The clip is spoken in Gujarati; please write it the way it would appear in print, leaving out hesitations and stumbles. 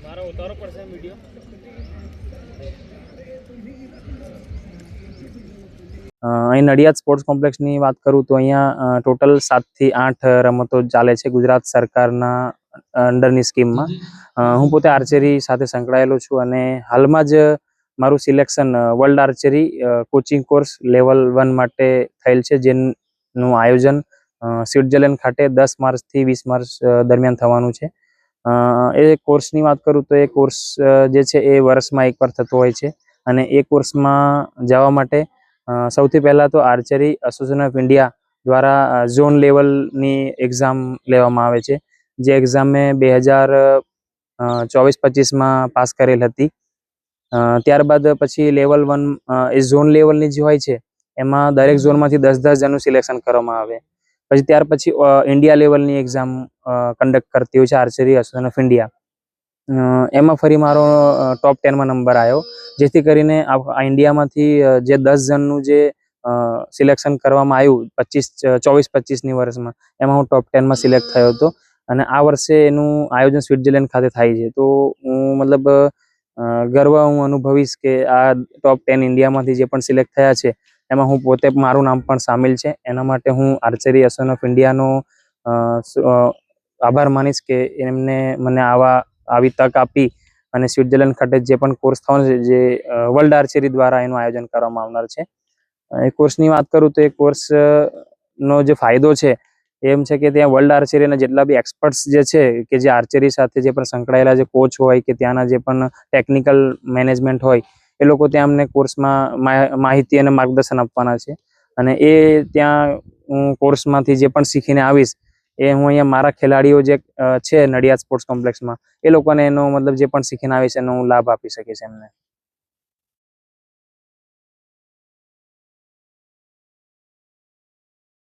મારો ઉતારો પડશે વિડીયો। અહીં નડિયાદ સ્પોર્ટ્સ કોમ્પ્લેક્સની વાત કરું તો અહીંયા ટોટલ 7 થી 8 રમતો ચાલે છે ગુજરાત સરકારના અંડરની સ્કીમમાં। હું પોતે આર્ચરી સાથે સંકળાયેલો છું અને હાલમાં જ મારું selection world archery coaching course level 1 માટે થયેલ છે, જેનું આયોજન સ્વિટ્ઝરલેન્ડ ખાતે 10 માર્ચથી 20 માર્ચ દરમિયાન થવાનું છે। એ કોર્સની વાત કરું તો એ કોર્સ જે છે એ વર્ષમાં એકવાર થતો હોય છે અને એ કોર્સમાં જવા માટે સૌથી પહેલા તો આર્ચરી એસોસિએશન ઓફ ઇન્ડિયા દ્વારા ઝોન લેવલની એક્ઝામ લેવામાં આવે છે, જે એક્ઝામ મેં 2024-25માં પાસ કરેલ હતી। ત્યારબાદ પછી લેવલ 1 એ ઝોન લેવલની જે હોય છે એમાં દરેક ઝોનમાંથી 10-10 જણનું સિલેક્શન કરવામાં આવે। પછી ત્યાર પછી ઇન્ડિયા લેવલની એક્ઝામ કન્ડક્ટ કરતી હોય છે આર્ચરી એસોસિએશન ઓફ ઇન્ડિયા। એમાં ફરી મારો ટોપ 10માં નંબર આવ્યો, જેથી કરીને આ ઇન્ડિયામાંથી જે 10 જણનું જે સિલેક્શન કરવામાં આવ્યું 24-25ની વર્ષમાં, એમાં હું ટોપ 10માં સિલેક્ટ થયો હતો અને આ વર્ષે એનું આયોજન સ્વિટ્ઝરલેન્ડ ખાતે થાય છે। તો હું મતલબ ગર્વ હું અનુભવીશ કે આ ટોપ 10 ઇન્ડિયામાંથી જે પણ સિલેક્ટ થયા છે એમાં હું પોતે મારું નામ પણ સામેલ છે। એના માટે હું આર્ચરી એસોસિએશન ઓફ ઇન્ડિયાનો આભાર માનીશ કે એમને મને આવી તક આપી અને સ્વિટ્ઝરલેન્ડ ખાતે જે પણ કોર્સ થવાનો છે, જે વર્લ્ડ આર્ચરી દ્વારા એનું આયોજન કરવામાં આવનાર છે। એ કોર્સની વાત કરું તો એ કોર્સનો જે ફાયદો છે એમ છે કે ત્યાં વર્લ્ડ આર્ચરીના જેટલા બી એક્સપર્ટ્સ જે છે કે જે આર્ચરી સાથે જે પણ સંકળાયેલા જે કોચ હોય કે ત્યાંના જે પણ ટેકનિકલ મેનેજમેન્ટ હોય એ લોકો ત્યાં અમને કોર્સમાં માહિતી અને માર્ગદર્શન આપવાના છે અને એ ત્યાં હું કોર્સમાંથી જે પણ શીખીને આવીશ એ હું અહીંયા મારા ખેલાડીઓ જે છે નડિયાદ સ્પોર્ટ્સ કોમ્પ્લેક્સમાં એ લોકોને એનો મતલબ જે પણ શીખીને આવીશ એનો હું લાભ આપી શકીશ એમને।